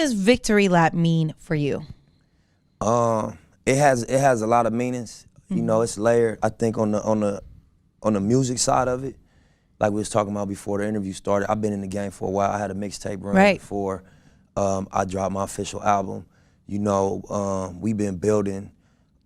does Victory Lap mean for you? It has a lot of meanings. You know, it's layered. I think on the music side of it, like we was talking about before the interview started, I've been in the game for a while. I had a mixtape run before I dropped my official album. You know, we've been building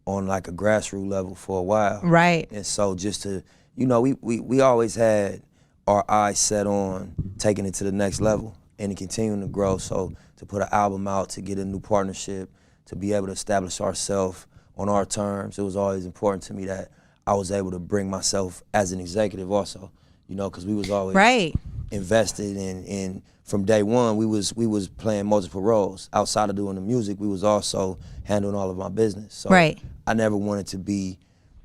on like a grassroots level for a while. Right. And so just to, you know, we always had our eyes set on taking it to the next level and continuing to grow. So to put an album out, to get a new partnership, to be able to establish ourselves on our terms, it was always important to me that I was able to bring myself as an executive also, you know, because we was always invested in from day one, we was playing multiple roles. Outside of doing the music, we was also handling all of my business. So I never wanted to be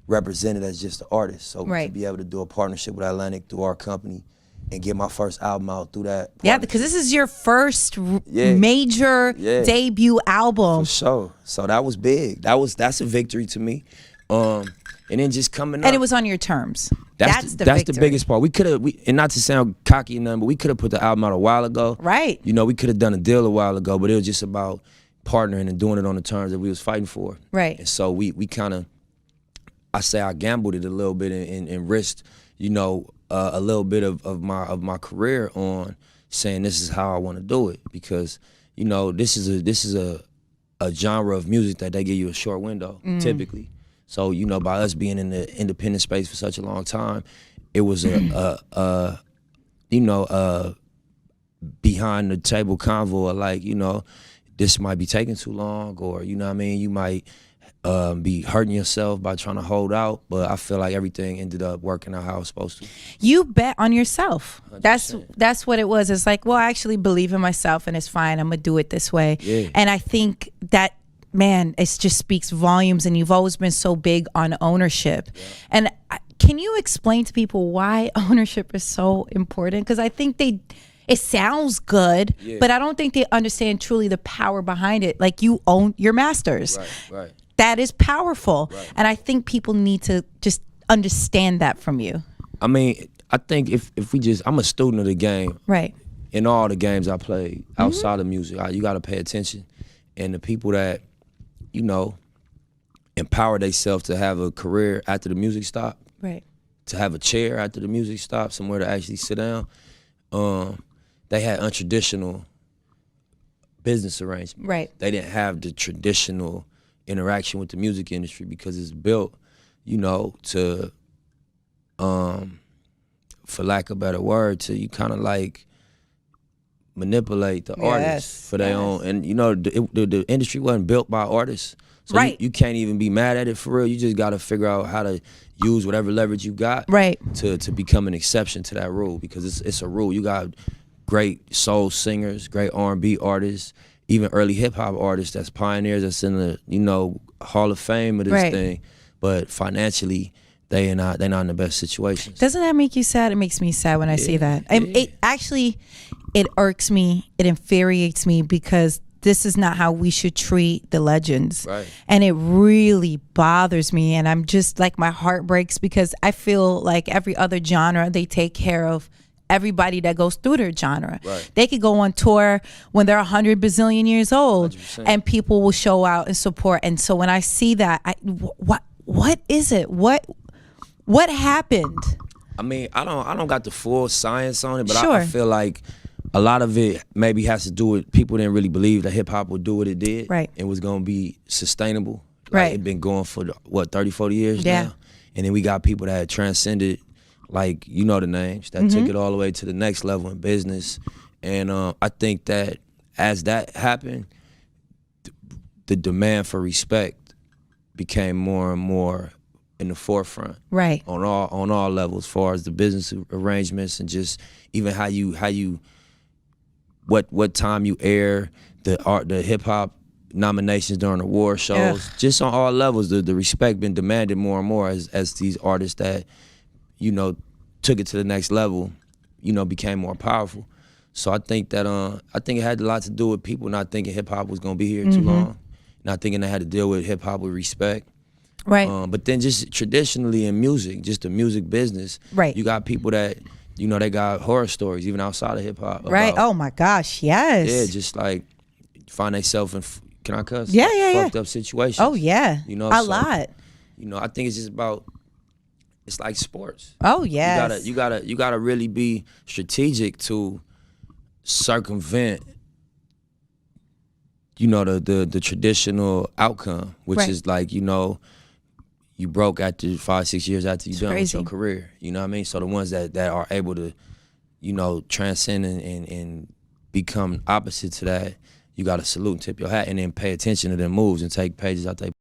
represented as just an artist. So to be able to do a partnership with Atlantic through our company and get my first album out through that. Yeah, because this is your first major debut album. For sure. So that was big. That's a victory to me. And then just coming up. And it was on your terms. That's the biggest part. We could have, and not to sound cocky or nothing, but we could have put the album out a while ago. Right. You know, we could have done a deal a while ago, but it was just about partnering and doing it on the terms that we was fighting for. Right. And so we kind of, I say I gambled it a little bit and risked, you know, a little bit of my career on saying this is how I want to do it, because, you know, this is a genre of music that they give you a short window typically. So, you know, by us being in the independent space for such a long time, it was a behind the table convo of like, you know, this might be taking too long, or, you know what I mean, you might be hurting yourself by trying to hold out, but I feel like everything ended up working out how it was supposed to. You bet on yourself. 100%. That's what it was. It's like, well, I actually believe in myself and it's fine. I'm gonna do it this way. Yeah. And I think that, man, it just speaks volumes, and you've always been so big on ownership. Yeah. And can you explain to people why ownership is so important? Because I think it sounds good, but I don't think they understand truly the power behind it. Like, you own your masters. Right. That is powerful. Right. And I think people need to just understand that from you. I mean, I think if we just, I'm a student of the game. Right. In all the games I played outside of music, you got to pay attention. And the people that, you know, empower themselves to have a career after the music stop, right, to have a chair after the music stop, somewhere to actually sit down, they had untraditional business arrangements. Right. They didn't have the traditional interaction with the music industry, because it's built, you know, to, for lack of a better word, to you kind of like manipulate the artists for their own. And you know, the industry wasn't built by artists, so you can't even be mad at it for real. You just got to figure out how to use whatever leverage you got to become an exception to that rule, because it's a rule. You got great soul singers, great R&B artists, even early hip hop artists that's pioneers, that's in the, you know, Hall of Fame of this thing, but financially they're not in the best situations. Doesn't that make you sad? It makes me sad when I see that. It actually, it irks me, it infuriates me, because this is not how we should treat the legends. Right. And it really bothers me, and I'm just like, my heart breaks, because I feel like every other genre, they take care of everybody that goes through their genre. Right. They could go on tour when they're 100 bazillion years old, 100%. And people will show out and support. And so when I see that, what is it? What happened? I mean, I don't got the full science on it, but Sure. I feel like a lot of it maybe has to do with people didn't really believe that hip hop would do what it did. Right. And was gonna be sustainable. Like, right. It been going for what, 30, 40 years Yeah. now? And then we got people that had transcended, like, you know the names, that took it all the way to the next level in business. And I think that as that happened, the demand for respect became more and more in the forefront. Right. On all levels, as far as the business arrangements and just even how you what time you air the hip hop nominations during award shows. Yeah. Just on all levels, the respect been demanded more and more as these artists that, you know, took it to the next level, you know, became more powerful. So I think that I think it had a lot to do with people not thinking hip hop was gonna be here too long, not thinking they had to deal with hip hop with respect. Right. But then just traditionally in music, just the music business, right. You got people that, you know, they got horror stories even outside of hip hop. Right. Oh my gosh, yes. Yeah, just like find themselves in, can I cuss? Yeah. Fucked up situations. Oh yeah, you know, a so, lot. You know, I think it's just about, it's like sports. Oh yes. You gotta really be strategic to circumvent, you know, the traditional outcome, which Right. is like, you know, you broke after 5-6 years after you done with crazy. your career. You know what I mean? So the ones that are able to, you know, transcend and become opposite to that, you gotta salute and tip your hat and then pay attention to their moves and take pages out their